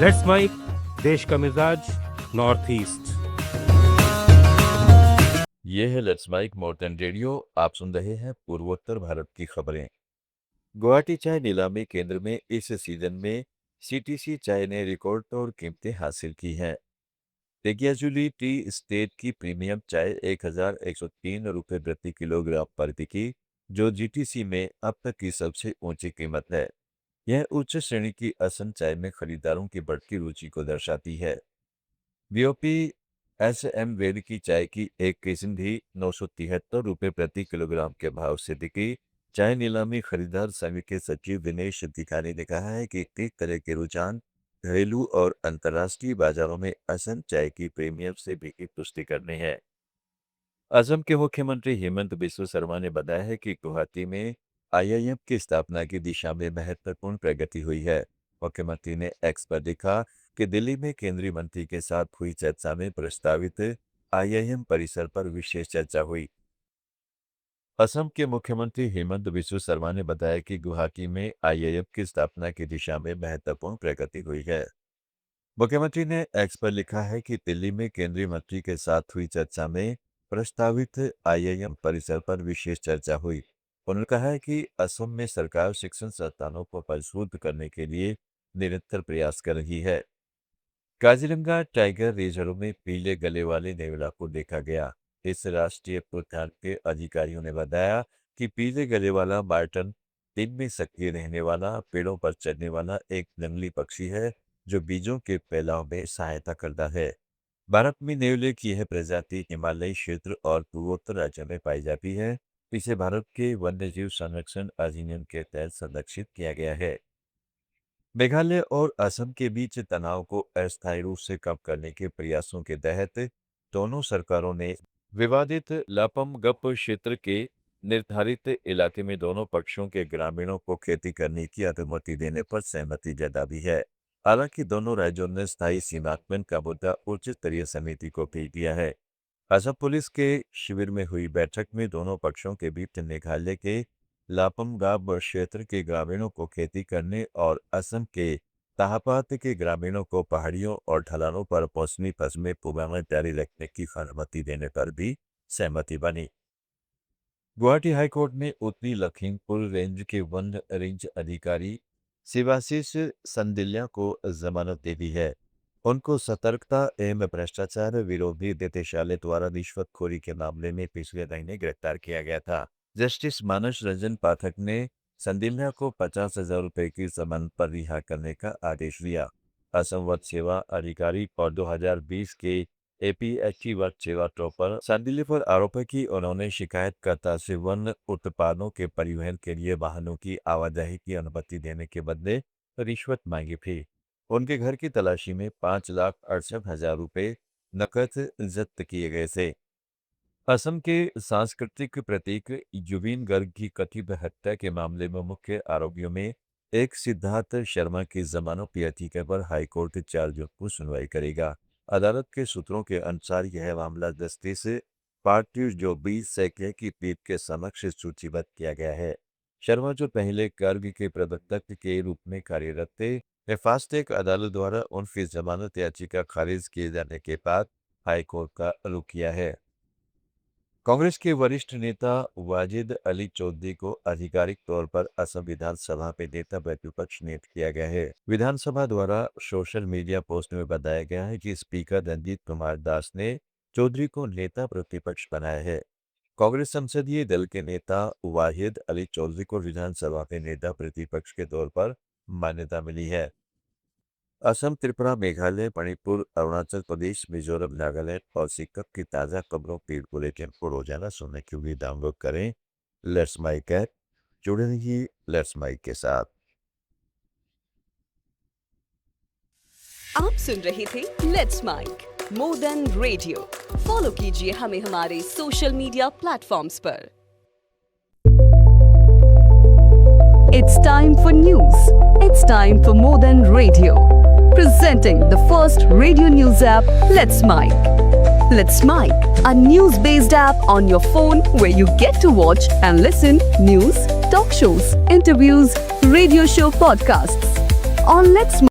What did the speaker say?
Let's mic, देश का मिजाज, नॉर्थ ईस्ट। ये है लेट्स माइक मॉर्टन रेडियो। आप सुन रहे हैं पूर्वोत्तर भारत की खबरें। गुवाहाटी चाय नीलामी केंद्र में इस सीजन में सीटीसी चाय ने रिकॉर्ड तोड़ कीमतें हासिल की हैं। तेगियाजुली टी स्टेट की प्रीमियम चाय 1103 रुपये प्रति किलोग्राम पर बिकी, जो जीटीसी में अब तक की सबसे ऊंची कीमत है। यह उच्च श्रेणी की असम चाय में खरीदारों की बढ़ती रुचि को दर्शाती है। बीओपी एसएम वेद की चाय की एक किस्म भी 973 रुपये प्रति किलोग्राम के भाव से बिकी। चाय नीलामी खरीदार संघ के सचिव दिनेश अधिकारी ने कहा है कि इस तरह के रुझान घरेलू और अंतर्राष्ट्रीय बाजारों में असम चाय की प्रीमियम से भी पुष्टि करने हैं। असम के मुख्यमंत्री हेमंत बिस्व शर्मा ने बताया है कि गुवाहाटी में आईआईएम की स्थापना की दिशा में महत्वपूर्ण प्रगति हुई है। मुख्यमंत्री ने एक्स पर लिखा कि दिल्ली में केंद्रीय मंत्री के साथ हुई चर्चा में प्रस्तावित आईआईएम परिसर पर विशेष चर्चा हुई। असम के मुख्यमंत्री हेमंत बिस्व शर्मा ने बताया कि गुवाहाटी में आईआईएम की स्थापना की दिशा में महत्वपूर्ण प्रगति हुई है। मुख्यमंत्री ने एक्स पर लिखा है कि दिल्ली में केंद्रीय मंत्री के साथ हुई चर्चा में प्रस्तावित आईआईएम परिसर पर विशेष चर्चा हुई। उन्होंने कहा है कि असम में सरकार शिक्षण संस्थानों को मजबूत करने के लिए निरंतर प्रयास कर रही है। काजीरंगा टाइगर रिजर्व में पीले गले वाले नेवला को देखा गया। इस राष्ट्रीय उद्यान के अधिकारियों ने बताया कि पीले गले वाला मार्टन दिन में सक्रिय रहने वाला, पेड़ों पर चढ़ने वाला एक जंगली पक्षी है जो बीजों के फैलाव में सहायता करता है। भारत में नेवले की यह प्रजाति हिमालयी क्षेत्र और पूर्वोत्तर राज्यों में पाई जाती है। इसे भारत के वन्यजीव संरक्षण अधिनियम के तहत संरक्षित किया गया है। मेघालय और असम के बीच तनाव को अस्थायी रूप से कम करने के प्रयासों के तहत दोनों सरकारों ने विवादित लापम गप क्षेत्र के निर्धारित इलाके में दोनों पक्षों के ग्रामीणों को खेती करने की अनुमति देने पर सहमति जताई है। हालांकि दोनों राज्यों ने स्थायी सीमांकन का मुद्दा उच्च स्तरीय समिति को भेज दिया है। असम पुलिस के शिविर में हुई बैठक में दोनों पक्षों के बीच मेघालय के लापम गाँव क्षेत्र के ग्रामीणों को खेती करने और असम के ताहपात के ग्रामीणों को पहाड़ियों और ढलानों पर मौसमी फसलें उगाना जारी रखने की अनुमति देने पर भी सहमति बनी। गुवाहाटी हाईकोर्ट ने उत्तरी लखीमपुर रेंज के वन रेंज अधिकारी शिवाशीष संदिल्या को जमानत दे दी है। उनको सतर्कता एवं भ्रष्टाचार विरोधी निदेशालय द्वारा रिश्वतखोरी के मामले में पिछले महीने गिरफ्तार किया गया था। जस्टिस मानस रंजन पाठक ने संदिल्या को 50,000 रुपए की जमानत पर रिहा करने का आदेश दिया। असम वन सेवा अधिकारी और 2020 के एपीएचई वन सेवा टॉपर संदिल्या पर आरोप है कि उन्होंने शिकायतकर्ता से वन उत्पादों के परिवहन के लिए वाहनों की आवाजाही की अनुमति देने के बदले रिश्वत मांगी थी। उनके घर की तलाशी में 5,68,000 रुपए नकद जब्त किए गए थे। असम के सांस्कृतिक प्रतीक जुबीन गर्ग की कथित हत्या के मामले में मुख्य आरोपियों में एक सिद्धार्थ शर्मा की जमानत याचिका पर हाईकोर्ट 4 जून को सुनवाई करेगा। अदालत के सूत्रों के अनुसार यह मामला जस्टिस पार्थिव जो 20 सैकड़े की पीठ के समक्ष सूचीबद्ध किया गया है। शर्मा जो पहले गर्ग के प्रवर्तक के रूप में कार्यरत थे, वे फास्टैग अदालत द्वारा उनकी जमानत याचिका खारिज किए जाने के बाद हाईकोर्ट का रुख किया है। कांग्रेस के वरिष्ठ नेता वाजिद अली चौधरी को आधिकारिक तौर पर असम विधानसभा में नेता प्रतिपक्ष नियुक्त किया गया है। विधानसभा द्वारा सोशल मीडिया पोस्ट में बताया गया है कि स्पीकर रंजीत कुमार दास ने चौधरी को नेता प्रतिपक्ष बनाया है। कांग्रेस संसदीय दल के नेता वाहिद अली चौधरी को विधानसभा में नेता प्रतिपक्ष के तौर पर मान्यता मिली है। असम, त्रिपुरा, मेघालय, मणिपुर, अरुणाचल प्रदेश, मिजोरम, नागालैंड और सिक्किम की ताज़ा खबरों के बुलेटिन को रोजाना सुनने के लिए डाउनलोड करें लेट्स माइक ऐप। जुड़े रहिए लेट्स माइक के साथ। आप सुन रहे थे let's mike more than radio. Follow कीजिए हमें हमारे सोशल मीडिया प्लेटफॉर्म्स पर। It's time for news. It's time for More Than Radio. Presenting the first radio news app, Let's Mic. Let's Mic, a news-based app on your phone where you get to watch and listen news, talk shows, interviews, radio show podcasts. On Let's